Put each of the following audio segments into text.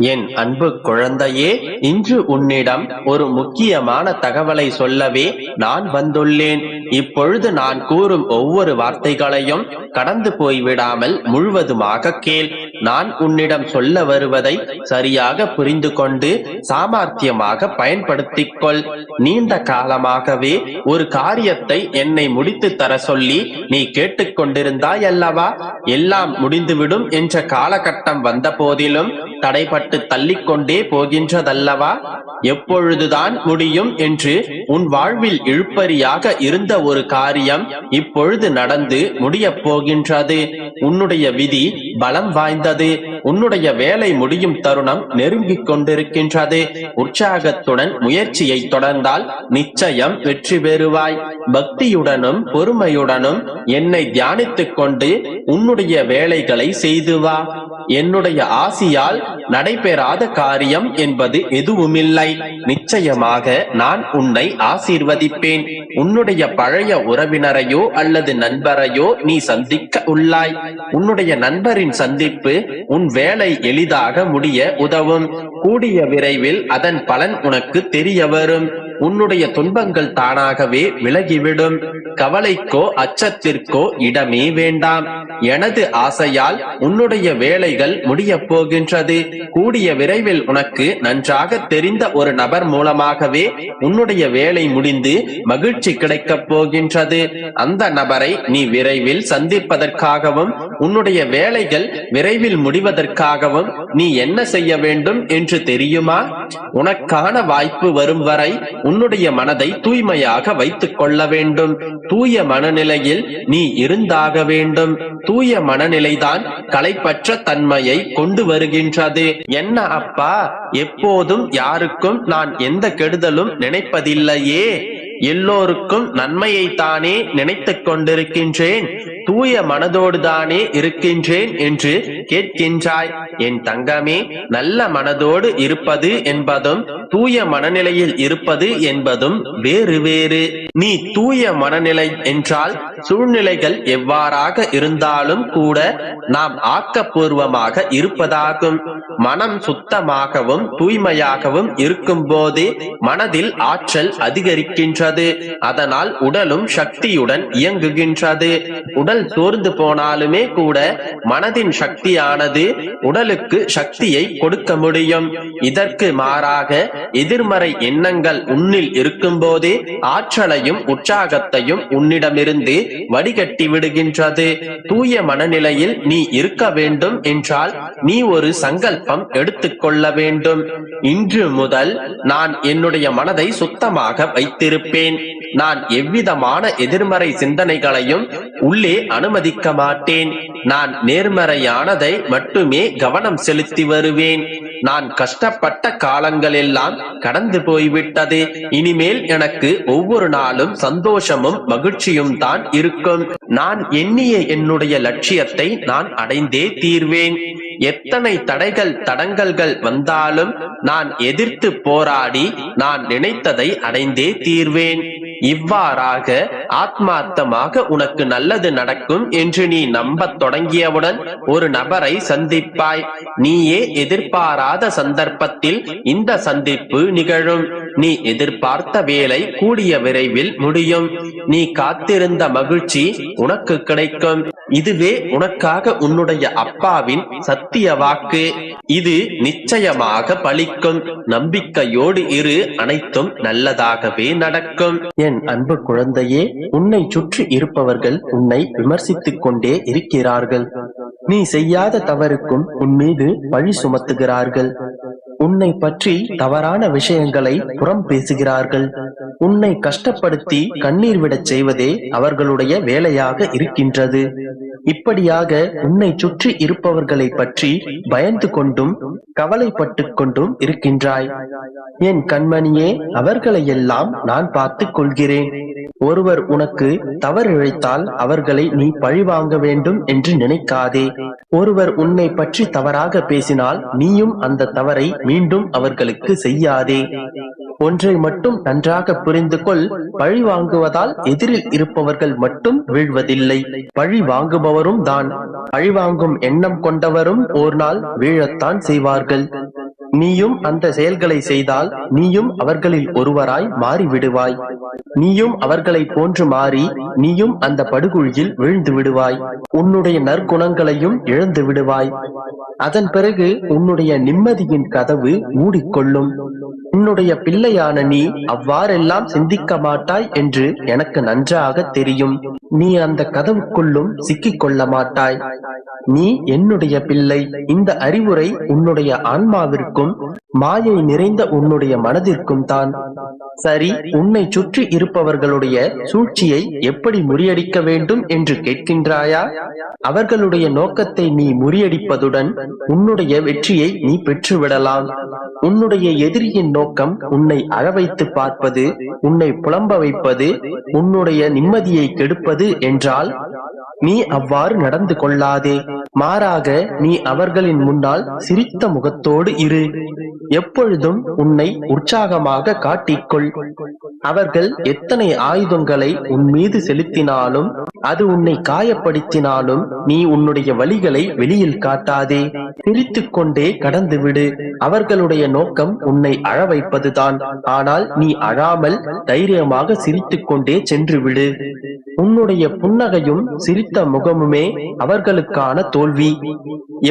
என் அன்பு குழந்தையே, இன்று உன்னிடம் ஒரு முக்கியமான தகவலை சொல்லவே நான் வந்துள்ளேன். இப்பொழுது நான் கூறும் ஒவ்வொரு வார்த்தைகளையும் கடந்து போய்விடாமல் முழுவதுமாக கேள். நான் உன்னிடம் சொல்ல வருவதை சரியாக புரிந்து கொண்டு சாமர்த்தியமாக பயன்படுத்திக் கொள். நீண்ட காலமாகவே ஒரு காரியத்தை என்னை முடித்து தர சொல்லி நீ கேட்டுக்கொண்டிருந்தாய் அல்லவா? எல்லாம் முடிந்துவிடும் என்ற காலகட்டம் வந்த போதிலும் தடைப்பட்டு தள்ளிக்கொண்டே போகின்றதல்லவா? எப்பொழுதுதான் முடியும் என்று உன் வாழ்வில் இழுப்பறியாக இருந்த ஒரு காரியம் இப்பொழுது நடந்து முடியப் போகின்றது. உன்னுடைய விதி பலம் வாய்ந்தது. உன்னுடைய வேலை முடியும் தருணம் நெருங்கிக் கொண்டிருக்கின்றது. உற்சாகத்துடன் முயற்சியை தொடர்ந்தால் நிச்சயம் வெற்றி பெறுவாய். பக்தியுடனும் பொறுமையுடனும் என்னை தியானித்துக் கொண்டு உன்னுடைய வேலைகளை செய்து வா. என்னுடைய ஆசியால் நடைபெறாத காரியம் என்பது எதுவுமில்லை. நிச்சயமாக நான் உன்னை ஆசீர்வதிப்பேன். உன்னுடைய பழைய உறவினரையோ அல்லது நண்பரையோ நீ சந்திக்க உள்ளாய். உன்னுடைய நண்பரின் சந்திப்பு உன் வேலை எளிதாக முடிய உதவும். கூடிய விரைவில் அதன் பலன் உனக்கு தெரிய வரும். உன்னுடைய துன்பங்கள் தானாகவே விலகிவிடும். கவலைக்கோ அச்சத்திற்கோ இடமே வேண்டாம். எனது ஆசையால் உன்னுடைய வேலைகள் முடிய போகின்றது. கூடிய விரைவில் உனக்கு நன்றாக தெரிந்த ஒரு நபர் மூலமாகவே உன்னுடைய வேலை முடிந்து மகிழ்ச்சி கிடைக்கப் போகின்றது. அந்த நபரை நீ விரைவில் சந்திப்பதற்காகவும் உன்னுடைய வேலைகள் விரைவில் முடிவதற்காகவும் நீ என்ன செய்ய வேண்டும் என்று தெரியுமா? உனக்கான வாய்ப்பு வரும் வரை உன்னுடைய மனதை தூய்மையாக வைத்துக் கொள்ள வேண்டும். தூய மனநிலையில் நீ இருந்தாக வேண்டும். தூய மனநிலைதான் கலைப்பற்ற தன்மையை கொண்டு வருகின்றது. என்ன அப்பா, எப்போதும் யாருக்கும் நான் எந்த கெடுதலும் நினைப்பதில்லையே, எல்லோருக்கும் நன்மையை தானே நினைத்துக் கொண்டிருக்கின்றேன், தூய மனதோடு தானே இருக்கின்றேன் என்று கேட்கின்றாய். என் தங்கமே, நல்ல மனதோடு இருப்பது என்பதும் தூய மனநிலையில் இருப்பது என்பதும் வேறு வேறு. நீ தூய மனநிலை என்றால் சூழ்நிலைகள் எவ்வாறாக இருந்தாலும் கூட நாம் ஆக்கப்பூர்வமாக இருப்பதாகும். மனம் சுத்தமாகவும் தூய்மையாகவும் இருக்கும் போதே மனதில் ஆற்றல் அதிகரிக்கின்றது. அதனால் உடலும் சக்தியுடன் இயங்குகின்றது. உடல் சோர்ந்து போனாலுமே கூட மனதின் சக்தியானது உடலுக்கு சக்தியை கொடுக்க முடியும். இதற்கு மாறாக எதிர்மறை எண்ணங்கள் உன்னில் இருக்கும் போதே ஆற்றலையும் உற்சாகத்தையும் உன்னிடமிருந்து வடிகட்டி விடுகின்றது. தூய மனநிலையில் நீ இருக்க வேண்டும் என்றால் நீ ஒரு சங்கல்பம் எடுத்துக்கொள்ள வேண்டும். இன்று முதல் நான் என்னுடைய மனதை சுத்தமாக வைத்திருப்பேன். நான் எவ்விதமான எதிர்மறை சிந்தனைகளையும் உள்ளே அனுமதிக்க மாட்டேன். நான் நேர்மறையானதை மட்டுமே கவனம் செலுத்தி வருவேன். நான் கஷ்டப்பட்ட காலங்கள் எல்லாம் கடந்து போய்விட்டது. இனிமேல் எனக்கு ஒவ்வொரு நாளும் சந்தோஷமும் மகிழ்ச்சியும் தான் இருக்கும். நான் எண்ணிய என்னுடைய லட்சியத்தை நான் அடைந்தே தீர்வேன். எத்தனை தடைகள் தடங்கல்கள் வந்தாலும் நான் எதிர்த்து போராடி நான் நினைத்ததை அடைந்தே தீர்வேன். இவ்வாறாக ஆத்மார்த்தமாக உனக்கு நல்லது நடக்கும் என்று நீ நம்பத் தொடங்கியவுடன் ஒரு நபரை சந்திப்பாய். நீயே எதிர்பாராத சந்தர்ப்பத்தில் இந்த சந்திப்பு நிகழும். நீ எதிர்பார்த்த வேலை கூடிய விரைவில் முடியும். நீ காத்திருந்த மகிழ்ச்சி உனக்கு கிடைக்கும். இதுவே உனக்காக உன்னுடைய அப்பாவின் சத்திய வாக்கு. இது நிச்சயமாக பலிக்கும். நம்பிக்கையோடு இரு, அனைத்தும் நல்லதாகவே நடக்கும். என் அன்பு குழந்தையே, உன்னை சுற்றி இருப்பவர்கள் உன்னை விமர்சித்துக் கொண்டே இருக்கிறார்கள். நீ செய்யாத தவறுக்கும் உன் மீது பழி சுமத்துகிறார்கள். உன்னை பற்றி தவறான விஷயங்களை புறம் பேசுகிறார்கள். உன்னை கஷ்டப்படுத்தி கண்ணீர் விடச் செய்வதே அவர்களுடைய வேலையாக இருக்கின்றது. இப்படியாக உன்னை சுற்றி இருப்பவர்களை பற்றி பயந்து கொண்டும் கவலைப்பட்டு கொண்டும் இருக்கின்றாய். என் கண்மணியே, அவர்களை எல்லாம் நான் பார்த்துக் கொள்கிறேன். ஒருவர் உனக்கு தவறு இழைத்தால் அவர்களை நீ பழி வாங்க வேண்டும் என்று நினைக்காதே. ஒருவர் உன்னை பற்றி தவறாக பேசினால் நீயும் அந்த தவறை மீண்டும் அவர்களுக்கு செய்யாதே. ஒன்றை மட்டும் நன்றாக புரிந்து கொள், பழி வாங்குவதால் எதிரில் இருப்பவர்கள் மட்டும் வீழ்வதில்லை, பழி வாங்குபவரும் தான். பழி வாங்கும் எண்ணம் கொண்டவரும் ஒரு நாள் வீழத்தான் செய்வார்கள். நீயும் அந்த செயல்களை செய்தால் நீயும் அவர்களில் ஒருவராய் மாறிவிடுவாய். நீயும் அவர்களை போன்று மாறி நீயும் அந்த படுகுழியில் வீழ்ந்து விடுவாய். உன்னுடைய நற்குணங்களையும் இழந்து விடுவாய். அதன் பிறகு உன்னுடைய நிம்மதியின் கதவு மூடிக்கொள்ளும். உன்னுடைய பிள்ளையான நீ அவ்வாறெல்லாம் சிந்திக்க மாட்டாய் என்று எனக்கு நன்றாக தெரியும். நீ அந்த கதவுக்குள்ளும் சிக்கிக் கொள்ள மாட்டாய். நீ என்னுடைய பிள்ளை. இந்த அறிவுரை உன்னுடைய ஆன்மாவிற்கும் மாயை நிறைந்த உன்னுடைய மனதிற்கும் தான். சரி, உன்னை சுற்றி இருப்பவர்களுடைய சூழ்ச்சியை எப்படி முறியடிக்க வேண்டும் என்று கேட்கின்றாயா? அவர்களுடைய நோக்கத்தை நீ முறியடிப்பதுடன் உன்னுடைய வெற்றியை நீ பெற்றுவிடலாம். உன்னுடைய எதிரியின் நோக்கம் உன்னை அழவைத்து பார்ப்பது, உன்னை புலம்ப வைப்பது, உன்னுடைய நிம்மதியை கெடுப்பது என்றால் நீ அவ்வாறு நடந்து கொள்ளாதே. மாறாக நீ அவர்களின் முன்னால் சிரித்த முகத்தோடு இரு. எப்பொழுதும் உன்னை உற்சாகமாக காட்டிக்கொள். அவர்கள் எத்தனை ஆயுதங்களை உன் மீது செலுத்தினாலும், அது உன்னை காயப்படுத்தினாலும் நீ உன்னுடைய வலிகளை வெளியில் காட்டாதே. சிரித்துக் கொண்டே கடந்து விடு. அவர்களுடைய நோக்கம் உன்னை அழ வைப்பதுதான். ஆனால் நீ அழாமல் தைரியமாக சிரித்துக் கொண்டே சென்று விடு. உன்னுடைய புன்னகையும் சிரித்த முகமுமே அவர்களுக்கான தோல்வி.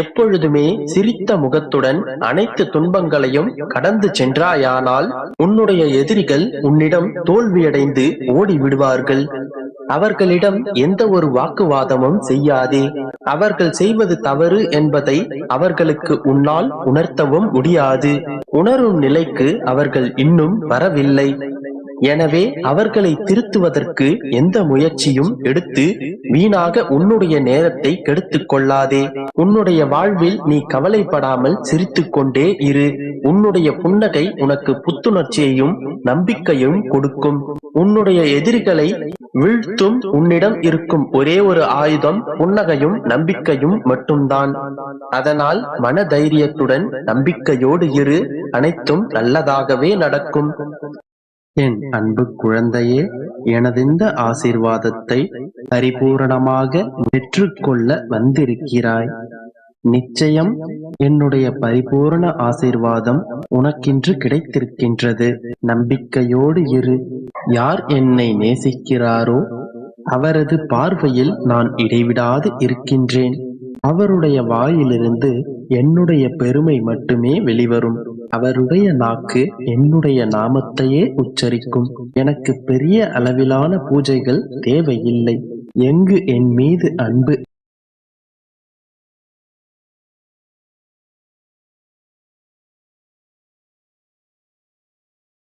எப்பொழுதுமே சிரித்த முகத்துடன் அனைத்து துன்பங்களையும் கடந்து சென்றாயானால் உன்னுடைய எதிரிகள் உன்னிடம் தோல்வியடைந்து ஓடி விடுவார்கள். அவர்களிடம் எந்த ஒரு வாக்குவாதமும் செய்யாதே. அவர்கள் செய்வது தவறு என்பதை அவர்களுக்கு உன்னால் உணர்த்தவும் முடியாது. உணரும் நிலைக்கு அவர்கள் இன்னும் வரவில்லை. எனவே அவர்களை திருத்துவதற்கு எந்த முயற்சியும் எடுத்து வீணாக உன்னுடைய நேரத்தை கெடுத்துக் கொள்ளாதே. உன்னுடைய வாழ்வில் நீ கவலைப்படாமல் சிரித்துக் கொண்டே இரு. உன்னுடைய புன்னகை உனக்கு புத்துணர்ச்சியையும் நம்பிக்கையும் கொடுக்கும். உன்னுடைய எதிரிகளை வீழ்த்தும் உன்னிடம் இருக்கும் ஒரே ஒரு ஆயுதம் புன்னகையும் நம்பிக்கையும் மட்டும்தான். அதனால் மன தைரியத்துடன் நம்பிக்கையோடு இரு. அனைத்தும் நல்லதாகவே நடக்கும். என் அன்பு குழந்தையே, எனதிந்த ஆசீர்வாதத்தை பரிபூரணமாக பெற்றுக்கொள்ள வந்திருக்கிறாய். நிச்சயம் என்னுடைய பரிபூரண ஆசீர்வாதம் உனக்கின்று கிடைத்திருக்கின்றது. நம்பிக்கையோடு இரு. யார் என்னை நேசிக்கிறாரோ அவரது பார்வையில் நான் இடைவிடாது இருக்கின்றேன். அவருடைய வாயிலிருந்து என்னுடைய பெருமை மட்டுமே வெளிவரும். அவருடைய நாக்கு என்னுடைய நாமத்தையே உச்சரிக்கும். எனக்கு பெரிய அளவிலான பூஜைகள் தேவையில்லை. எங்கு என் மீது அன்பு